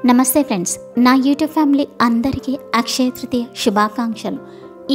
నమస్తే ఫ్రెండ్స్, నా YouTube family అందరికీ అక్షయ తృతీయ శుభాకాంక్షలు.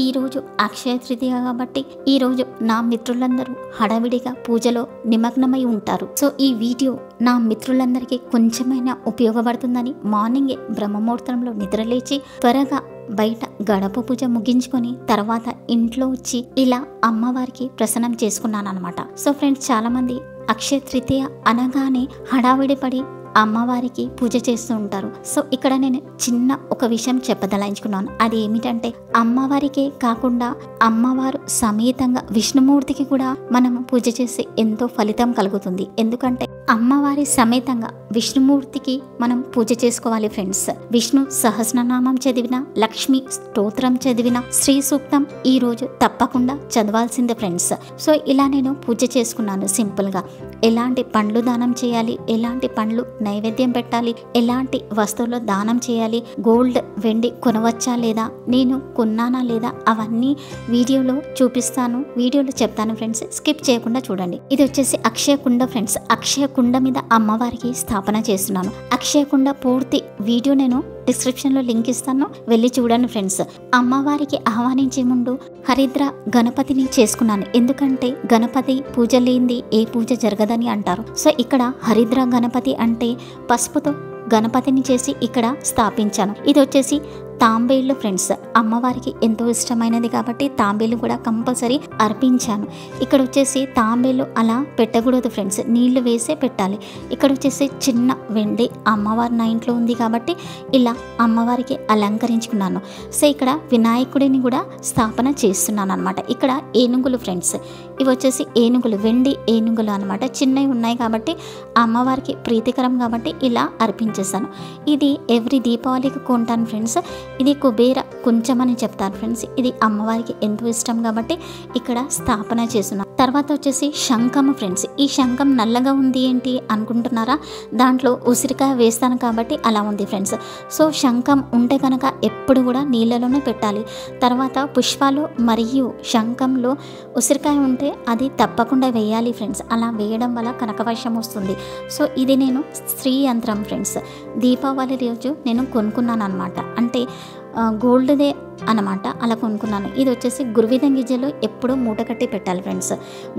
ఈరోజు అక్షయ తృతీయ కాబట్టి ఈరోజు నా మిత్రులందరూ హడావిడిగా పూజలో నిమగ్నమై ఉంటారు. సో ఈ వీడియో నా మిత్రులందరికీ కొంచెమైనా ఉపయోగపడుతుందని మార్నింగే బ్రహ్మముహూర్తంలో నిద్రలేచి త్వరగా బయట గడప పూజ ముగించుకొని తర్వాత ఇంట్లో వచ్చి ఇలా అమ్మవారికి ప్రసన్నం చేసుకున్నాను అనమాట. సో ఫ్రెండ్స్, చాలా మంది అక్షయ తృతీయ అనగానే హడావిడి పడి అమ్మవారికి పూజ చేస్తూ ఉంటారు. సో ఇక్కడ నేను చిన్న ఒక విషయం చెప్పదలాయించుకున్నాను. అది ఏమిటంటే, అమ్మవారికే కాకుండా అమ్మవారు సమేతంగా విష్ణుమూర్తికి కూడా మనం పూజ చేస్తే ఎంతో ఫలితం కలుగుతుంది. ఎందుకంటే అమ్మవారి సమేతంగా విష్ణుమూర్తికి మనం పూజ చేసుకోవాలి ఫ్రెండ్స్. విష్ణు సహస్రనామం చదివిన, లక్ష్మి స్తోత్రం చదివిన, శ్రీ సూక్తం ఈ రోజు తప్పకుండా చదవాల్సిందే ఫ్రెండ్స్. సో ఇలా నేను పూజ చేసుకున్నాను సింపుల్ గా. ఎలాంటి పండ్లు దానం చేయాలి, ఎలాంటి పండ్లు నైవేద్యం పెట్టాలి, ఎలాంటి వస్తువులు దానం చేయాలి, గోల్డ్ వెండి కొనవచ్చా లేదా, నేను కొన్నానా లేదా, అవన్నీ వీడియోలో చూపిస్తాను, వీడియోలో చెప్తాను ఫ్రెండ్స్. స్కిప్ చేయకుండా చూడండి. ఇది వచ్చేసి అక్షయ కుండ ఫ్రెండ్స్. అక్షయ కుండ మీద అమ్మవారికి స్థాపన చేస్తున్నాను. అక్షయ కుండ పూర్తి వీడియో నేను డిస్క్రిప్షన్ లో లింక్ ఇస్తాను, వెళ్ళి చూడండి ఫ్రెండ్స్. అమ్మవారికి ఆహ్వానించే ముందు హరిద్ర గణపతిని చేసుకున్నాను. ఎందుకంటే గణపతి పూజ లేనిది ఏ పూజ జరగదని అంటారు. సో ఇక్కడ హరిద్ర గణపతి అంటే పసుపుతో గణపతిని చేసి ఇక్కడ స్థాపించాను. ఇది వచ్చేసి తాంబేళ్ళు ఫ్రెండ్స్. అమ్మవారికి ఎంతో ఇష్టమైనది కాబట్టి తాంబేళ్ళు కూడా కంపల్సరీ అర్పించాను. ఇక్కడ వచ్చేసి తాంబేళ్ళు అలా పెట్టకూడదు ఫ్రెండ్స్, నీళ్లు వేసే పెట్టాలి. ఇక్కడ వచ్చేసి చిన్న వెండి అమ్మవారి నా ఇంట్లో ఉంది కాబట్టి ఇలా అమ్మవారికి అలంకరించుకున్నాను. సో ఇక్కడ వినాయకుడిని కూడా స్థాపన చేస్తున్నాను అనమాట. ఇక్కడ ఏనుగులు ఫ్రెండ్స్, ఇవి వచ్చేసి ఏనుగులు, వెండి ఏనుగులు అనమాట. చిన్నవి ఉన్నాయి కాబట్టి అమ్మవారికి ప్రీతికరం కాబట్టి ఇలా అర్పించేస్తాను. ఇది ఎవ్రీ దీపావళికి కొంటాను ఫ్రెండ్స్. ఇది కుబేర కొంచెం అని చెప్తారు ఫ్రెండ్స్. ఇది అమ్మవారికి ఎంతో ఇష్టం కాబట్టి ఇక్కడ స్థాపన చేస్తున్నాను. తర్వాత వచ్చేసి శంఖము ఫ్రెండ్స్. ఈ శంఖం నల్లగా ఉంది ఏంటి అనుకుంటున్నారా? దాంట్లో ఉసిరికాయ వేస్తాను కాబట్టి అలా ఉంది ఫ్రెండ్స్. సో శంఖం ఉంటే కనుక ఎప్పుడు కూడా నీళ్ళలోనే పెట్టాలి. తర్వాత పుష్పాలు మరియు శంఖంలో ఉసిరికాయ ఉంటే అది తప్పకుండా వేయాలి ఫ్రెండ్స్. అలా వేయడం వల్ల కనకవర్షం వస్తుంది. సో ఇది నేను స్త్రీ యంత్రం ఫ్రెండ్స్. దీపావళి రోజు నేను కొనుక్కున్నాను అనమాట. అంటే గోల్డ్దే అనమాట, అలా కొనుక్కున్నాను. ఇది వచ్చేసి గురువిధం గిజ్జలు ఎప్పుడూ మూట కట్టి పెట్టాలి ఫ్రెండ్స్.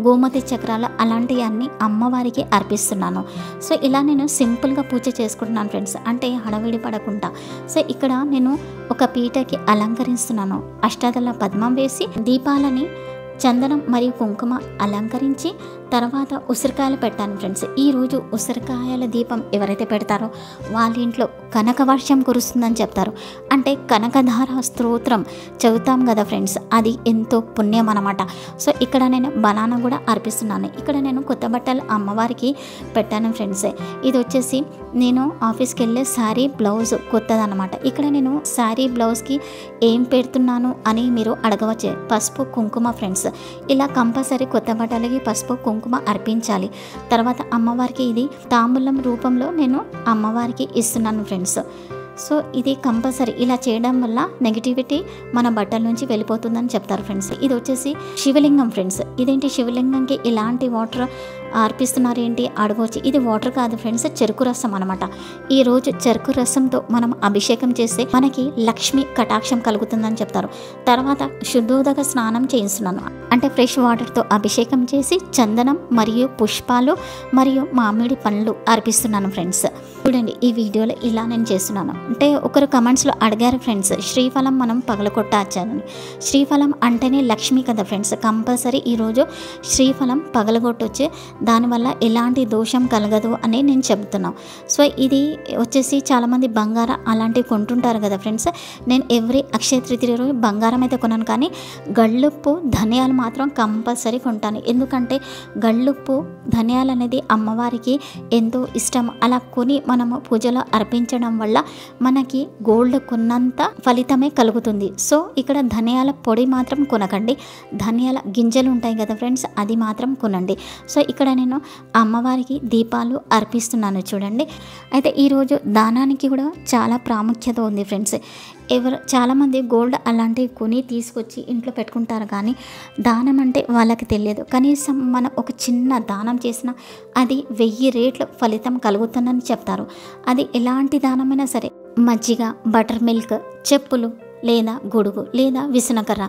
గోమతి చక్రాలు అలాంటివి అన్నీ అమ్మవారికి అర్పిస్తున్నాను. సో ఇలా నేను సింపుల్గా పూజ చేసుకుంటున్నాను ఫ్రెండ్స్, అంటే హడావిడి పడకుండా. సో ఇక్కడ నేను ఒక పీటకి అలంకరిస్తున్నాను. అష్టాదళ పద్మం వేసి దీపాలని చందనం మరియు కుంకుమ అలంకరించి తర్వాత ఉసిరికాయలు పెట్టాను ఫ్రెండ్స్. ఈరోజు ఉసిరికాయల దీపం ఎవరైతే పెడతారో వాళ్ళ ఇంట్లో కనక వర్షం కురుస్తుందని చెప్తారు. అంటే కనకధార స్తోత్రం చదువుతాం కదా ఫ్రెండ్స్, అది ఎంతో పుణ్యం అనమాట. సో ఇక్కడ నేను బనానా కూడా అర్పిస్తున్నాను. ఇక్కడ నేను కొత్త బట్టలు అమ్మవారికి పెట్టాను ఫ్రెండ్స్. ఇది వచ్చేసి నేను ఆఫీస్కి వెళ్ళే శారీ బ్లౌజ్ కొత్తదనమాట. ఇక్కడ నేను శారీ బ్లౌజ్కి ఏం పెడుతున్నాను అని మీరు అడగవచ్చు. పసుపు కుంకుమ ఫ్రెండ్స్. ఇలా కంపల్సరీ కొత్త బట్టలకి పసుపు కుంకుమ అర్పించాలి. తర్వాత అమ్మవారికి ఇది తాంబూలం రూపంలో నేను అమ్మవారికి ఇస్తున్నాను ఫ్రెండ్స్. సో ఇది కంపల్సరీ. ఇలా చేయడం వల్ల నెగిటివిటీ మన బట్టల నుంచి వెళ్ళిపోతుందని చెప్తారు ఫ్రెండ్స్. ఇది వచ్చేసి శివలింగం ఫ్రెండ్స్. ఇదేంటి శివలింగంకి ఇలాంటి వాటర్ అర్పిస్తున్నారు ఏంటి అడగవచ్చు. ఇది వాటర్ కాదు ఫ్రెండ్స్, చెరుకు రసం అనమాట. ఈరోజు చెరుకు రసంతో మనం అభిషేకం చేస్తే మనకి లక్ష్మి కటాక్షం కలుగుతుందని చెప్తారు. తర్వాత శుద్ధోదక స్నానం చేయిస్తున్నాను. అంటే ఫ్రెష్ వాటర్తో అభిషేకం చేసి చందనం మరియు పుష్పాలు మరియు మామిడి పండ్లు అర్పిస్తున్నాను ఫ్రెండ్స్. చూడండి ఈ వీడియోలో ఇలా నేను చేస్తున్నాను. అంటే ఒకరు కమెంట్స్లో అడిగారు ఫ్రెండ్స్, శ్రీఫలం మనం పగలగొట్టచ్చని. శ్రీఫలం అంటేనే లక్ష్మి కదా ఫ్రెండ్స్. కంపల్సరీ ఈరోజు శ్రీఫలం పగలగొట్టొచ్చి దానివల్ల ఎలాంటి దోషం కలగదు అని నేను చెబుతున్నాను. సో ఇది వచ్చేసి చాలామంది బంగారం అలాంటివి కొంటుంటారు కదా ఫ్రెండ్స్. నేను ఎవ్రీ అక్షయ తృతీయ రోజు బంగారం అయితే కొన్నాను, కానీ గళ్ళుప్పు ధనియాలు మాత్రం కంపల్సరీ కొంటాను. ఎందుకంటే గళ్ళుప్పు ధనియాలు అనేది అమ్మవారికి ఎంతో ఇష్టం. అలా కొని మనము పూజలో అర్పించడం వల్ల మనకి గోల్డ్ కొన్నంత ఫలితమే కలుగుతుంది. సో ఇక్కడ ధనియాల పొడి మాత్రం కొనకండి, ధనియాల గింజలు ఉంటాయి కదా ఫ్రెండ్స్, అది మాత్రం కొనండి. సో ఇక్కడ నేను అమ్మవారికి దీపాలు అర్పిస్తున్నాను చూడండి. అయితే ఈరోజు దానానికి కూడా చాలా ప్రాముఖ్యత ఉంది ఫ్రెండ్స్. చాలామంది గోల్డ్ అలాంటివి కొని తీసుకొచ్చి ఇంట్లో పెట్టుకుంటారు, కానీ దానం అంటే వాళ్ళకి తెలియదు. కనీసం మనం ఒక చిన్న దానం చేసినా అది 1000 రెట్లు ఫలితం కలుగుతుందని చెప్తారు. అది ఎలాంటి దానమైనా సరే, మజ్జిగ, బటర్ మిల్క్, చెప్పులు లేదా గొడుగు లేదా విసనకర్ర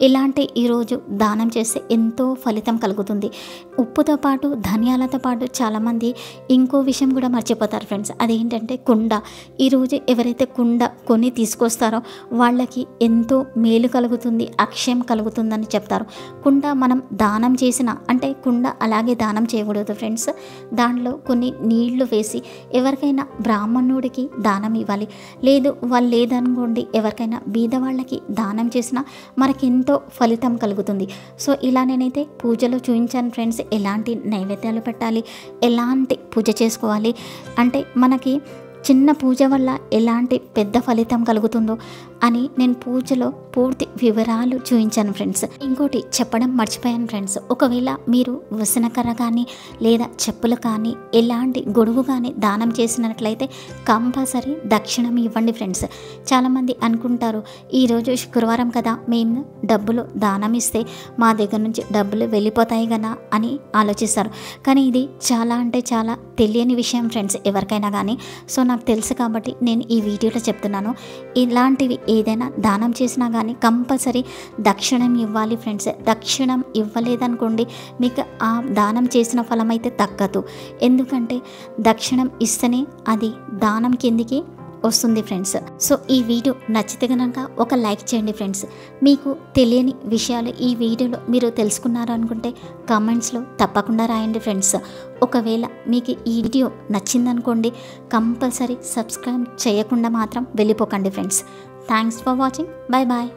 ఇలాంటి ఈరోజు దానం చేస్తే ఎంతో ఫలితం కలుగుతుంది. ఉప్పుతో పాటు ధనియాలతో పాటు చాలామంది ఇంకో విషయం కూడా మర్చిపోతారు ఫ్రెండ్స్. అదేంటంటే కుండ. ఈరోజు ఎవరైతే కుండ కొని తీసుకొస్తారో వాళ్ళకి ఎంతో మేలు కలుగుతుంది, అక్షయం కలుగుతుందని చెప్తారు. కుండ మనం దానం చేసిన అంటే కుండ అలాగే దానం చేయకూడదు ఫ్రెండ్స్. దాంట్లో కొన్ని నీళ్లు వేసి ఎవరికైనా బ్రాహ్మణుడికి దానం ఇవ్వాలి. లేదు వాళ్ళు లేదనుకోండి, ఎవరికైనా బీదవాళ్ళకి దానం చేసినా మనకెంతో ఫలితం కలుగుతుంది. సో ఇలా నేనైతే పూజలో చూపించాను ఫ్రెండ్స్. ఎలాంటి నైవేద్యాలు పెట్టాలి, ఎలాంటి పూజ చేసుకోవాలి, అంటే మనకి చిన్న పూజ వల్ల ఎలాంటి పెద్ద ఫలితం కలుగుతుందో అని నేను పూజలో పూర్తి వివరాలు చూపించాను ఫ్రెండ్స్. ఇంకోటి చెప్పడం మర్చిపోయాను ఫ్రెండ్స్. ఒకవేళ మీరు విసనకర్ర కానీ లేదా చెప్పులు కానీ ఎలాంటి గొడుగు కానీ దానం చేసినట్లయితే కంపల్సరీ దక్షిణం ఇవ్వండి ఫ్రెండ్స్. చాలామంది అనుకుంటారు ఈరోజు శుక్రవారం కదా, మేము డబ్బులు దానం ఇస్తే మా దగ్గర నుంచి డబ్బులు వెళ్ళిపోతాయి కదా అని ఆలోచిస్తారు. కానీ ఇది చాలా అంటే చాలా తెలియని విషయం ఫ్రెండ్స్ ఎవరికైనా కానీ. సో నాకు తెలుసు కాబట్టి నేను ఈ వీడియోలో చెప్తున్నాను. ఇలాంటివి ఏదైనా దానం చేసినా కానీ కంపల్సరీ దక్షిణం ఇవ్వాలి ఫ్రెండ్స్. దక్షిణం ఇవ్వలేదనుకోండి మీకు ఆ దానం చేసిన ఫలం అయితే దక్కదు. ఎందుకంటే దక్షిణం ఇస్తేనే అది దానం కిందికి వస్తుంది ఫ్రెండ్స్. సో ఈ వీడియో నచ్చితే కనుక ఒక లైక్ చేయండి ఫ్రెండ్స్. మీకు తెలియని విషయాలు ఈ వీడియోలో మీరు తెలుసుకున్నారు అనుకుంటే కామెంట్స్లో తప్పకుండా రాయండి ఫ్రెండ్స్. ఒకవేళ మీకు ఈ వీడియో నచ్చిందనుకోండి కంపల్సరీ సబ్స్క్రైబ్ చేయకుండా మాత్రం వెళ్ళిపోకండి friends. Thanks for watching. Bye bye.